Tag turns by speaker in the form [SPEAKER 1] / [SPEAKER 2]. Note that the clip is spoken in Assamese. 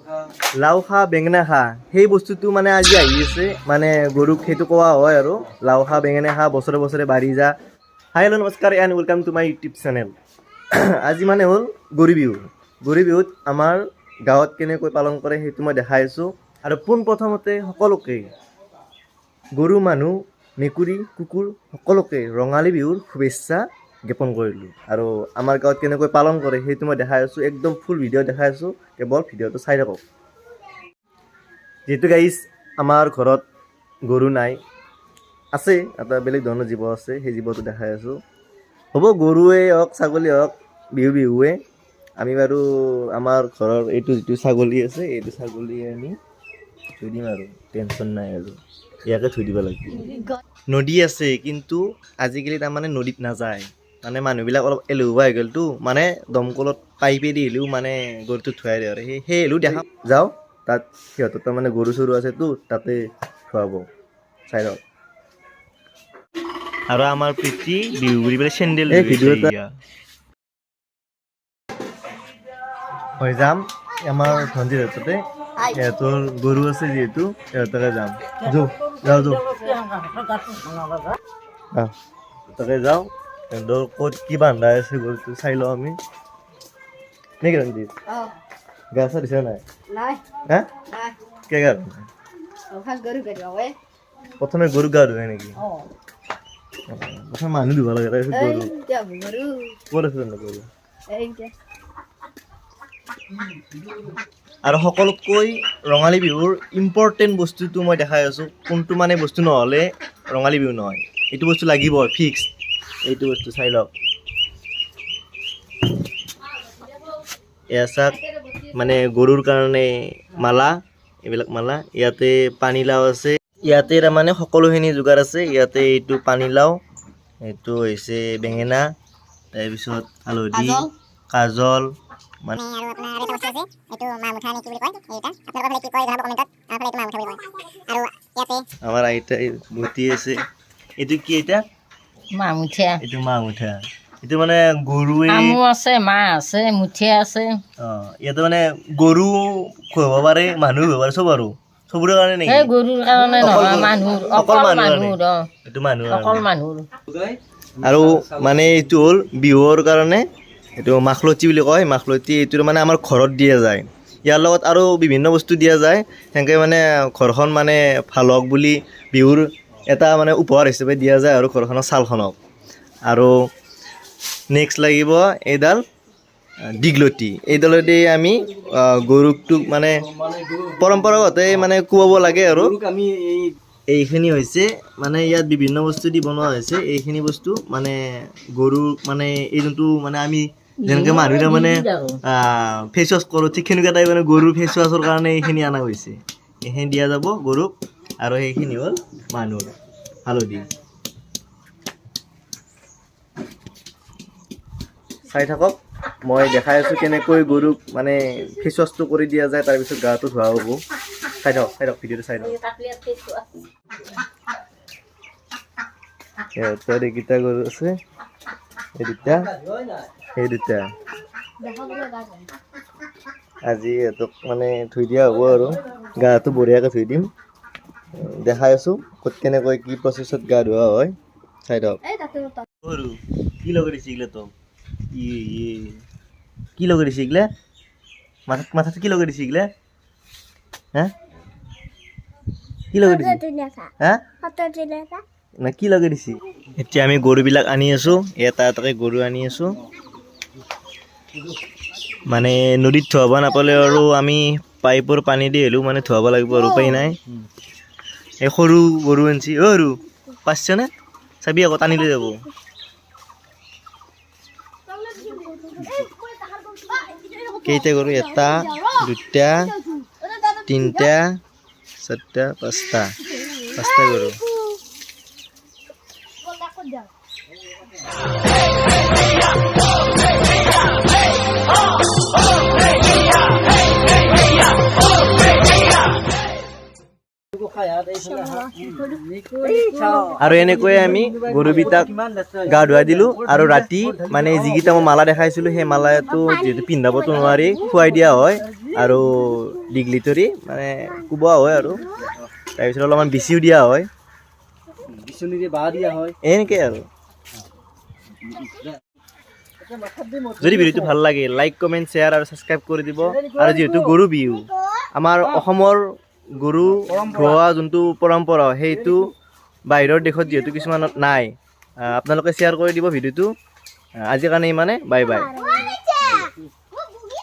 [SPEAKER 1] লাও খা বেঙেনা খা সেই বস্তুটো মানে আজি আহি আছে মানে গৰুক সেইটো কোৱা হয় আৰু লাও খা বেঙেনা খা বছৰে বছৰে বাঢ়ি যা। হাই হেল্ল' নমস্কাৰ and welcome to my YouTube channel. আজি মানে হ'ল গৰু বিহু। গৰু বিহুত আমাৰ গাঁৱত কেনেকৈ পালন কৰে সেইটো মই দেখাই আছোঁ আৰু পোনপ্ৰথমতে সকলোকে গৰু মানুহ মেকুৰী কুকুৰ সকলোকে ৰঙালী বিহুৰ শুভেচ্ছা জ্ঞাপন কৰিলোঁ আৰু আমাৰ গাঁৱত কেনেকৈ পালন কৰে সেইটো মই দেখাই আছোঁ। একদম ফুল ভিডিঅ' দেখাই আছোঁ, কেৱল ভিডিঅ'টো চাই থাকক। যিহেতু গাইজ আমাৰ ঘৰত গৰু নাই, আছে এটা বেলেগ ধৰণৰ জীৱ আছে, সেই জীৱটো দেখাই আছোঁ। হ'ব গৰুৱে হওক ছাগলী হওক বিহুৱে আমি বাৰু আমাৰ ঘৰৰ এইটো যিটো ছাগলী আছে এইটো ছাগলী আমি থৈ দিম আৰু টেনশ্যন নাই আৰু ইয়াকে থৈ দিব লাগিব। নদী আছে কিন্তু আজিকালি তাৰমানে নদীত নাযায়, মানে মানুহবিলাক অলপ এলেহুৱা হৈ গ'লতো, মানে দমকলত পাইপেদি হ'লেও মানে গৰুটো ধুৱাই দিয়ে আৰু সেই হ'লেও দেখা যাওঁ তাত সিহঁতৰ তাৰমানে গৰু চৰু আছেতো তাতে ধুৱাব চাই লওক। আৰু আমাৰ প্ৰীতি বিহু বুলি পেলাই চেণ্ডেল হৈ যাম আমাৰ ভণ্টিৰ হাততে, সিহঁতৰ গৰু আছে যিহেতু সিহঁতকে যাম তাকে যাওঁ। সিহঁতৰ ক'ত কি বান্ধা আছে গৰুটো চাই লওঁ আমি নেকি ৰঞ্জিত? গা চা দিছা নাই? হা কে গা প্ৰথমে গৰু গা ধুৱাই নেকি? প্ৰথমে মানুহ ধুব লাগে তাৰপিছত গৰু। ক'ত আছে জানো গৰু? আৰু সকলোতকৈ ৰঙালী বিহুৰ ইম্পৰ্টেণ্ট বস্তুটো মই দেখাই আছোঁ, কোনটো মানে বস্তু নহ'লে ৰঙালী বিহু নহয়, এইটো বস্তু লাগিব ফিক্স। এইটো বস্তু চাই লওক, এয়া চাক মানে গৰুৰ কাৰণে মালা, এইবিলাক মালা। ইয়াতে পানীলাও আছে, ইয়াতে তাৰমানে সকলোখিনি যোগাৰ আছে। ইয়াতে এইটো পানীলাও, এইটো হৈছে বেঙেনা, তাৰপিছত হালধি, কাজল মানে আমাৰ আইতাই বটি আছে। এইটো কি আইতা?
[SPEAKER 2] মুঠিয়া।
[SPEAKER 1] এইটো মাহ মুঠা। এইটো মানে গৰুৱে
[SPEAKER 2] আছে, মাহ আছে, মুঠিয়া আছে।
[SPEAKER 1] ইয়াতে মানে গৰু খুৱাব পাৰে, মানুহ খুৱাব পাৰে, চব আৰু চবৰে কাৰণে নেকি?
[SPEAKER 2] গৰুৰ কাৰণে নহয়, মানুহৰ, অকল মানুহৰ।
[SPEAKER 1] এইটো মানুহৰ
[SPEAKER 2] অকল মানুহৰ।
[SPEAKER 1] আৰু মানে এইটো হ'ল বিহুৰ কাৰণে, এইটো মাখলতি বুলি কয়। মাখলতি এইটো মানে আমাৰ ঘৰত দিয়া যায়, ইয়াৰ লগত আৰু বিভিন্ন বস্তু দিয়া যায়। সেনেকৈ মানে ঘৰখন মানে ভাল হওক বুলি বিহুৰ এটা মানে উপহাৰ হিচাপে দিয়া যায় আৰু ঘৰখনৰ ছালখনক। আৰু নেক্সট লাগিব এইডাল দীঘলতি। এইডালেদি আমি গৰুটোক মানে পৰম্পৰাগতে মানে কোৱাব লাগে আৰু এইখিনি হৈছে মানে ইয়াত বিভিন্ন বস্তু দি বনোৱা হৈছে। এইখিনি বস্তু মানে গৰু মানে এই যোনটো মানে আমি যেনেকৈ মানুহে মানে ফেচ ৱাছ কৰোঁ, ঠিক সেনেকুৱা টাইপ মানে গৰুৰ ফেচ ৱাছৰ কাৰণে এইখিনি অনা হৈছে। এইখিনি দিয়া যাব গৰুক। আৰু সেইখিনি হ'ল মানুহৰ হালধি। চাই থাকক, মই দেখাই আছোঁ কেনেকৈ গৰুক মানে ফেচ ৱাছটো কৰি দিয়া যায়, তাৰপিছত গাটো ধোৱা হ'ব। চাই থাকক ভিডিঅ'টো চাই থাকক। সিহঁতৰ এইকেইটা গৰু আছে, এই দুটা, সেই দুটা। আজি সিহঁতক মানে ধুই দিয়া হ'ব আৰু গাটো বঢ়িয়াকৈ ধুই দিম। দেখাই আছোঁ ক'ত কেনেকৈ কি প্ৰচেছত গা ধোৱা হয়, চাই থাকক। গৰু কি লগাই দিছে এইগিলা? তো কি লগাই দিছে এইগিলা? মাথাত কি লগাই দিছে এইগিলা? হা কি লগাই দিছে? হা না কি লগাই দিছে? এতিয়া আমি গৰুবিলাক আনি আছোঁ, এটা এটাকৈ গৰু আনি আছোঁ। মানে নদীত ধুৱাব নাপালে আৰু আমি পাইপৰ পানী দি হ'লেও মানে ধুৱাব লাগিব আৰু উপায় নাই। এই সৰু গৰু আনিছে। সৰু পাইছনে? চাবি আকৌ টানি লৈ যাব। কেইটা গৰু? এটা, দুটা, তিনিটা, চাৰিটা, পাঁচটা গৰু। আৰু এনেকৈয়ে আমি গৰুকেইটাক গা ধুৱাই দিলোঁ আৰু ৰাতি মানে যিকেইটা মই মালা দেখাইছিলোঁ সেই মালাটো যিহেতু পিন্ধাবতো নোৱাৰি খুৱাই দিয়া হয় আৰু দীঘলিতৰি মানে কোবোৱা হয় আৰু তাৰপিছত অলপমান বিচিও দিয়া হয় এনেকৈ আৰু যদি ভিডিঅ'টো ভাল লাগে লাইক কমেণ্ট শ্বেয়াৰ আৰু ছাবস্ক্ৰাইব কৰি দিব আৰু যিহেতু গৰু বিহু আমাৰ অসমৰ গৰু ধোৱা যোনটো পৰম্পৰা সেইটো বাহিৰৰ দেশত যিহেতু কিছুমানত নাই আপোনালোকে শ্বেয়াৰ কৰি দিব ভিডিঅ'টো আজিৰ কাৰণে ইমানে বাই বাই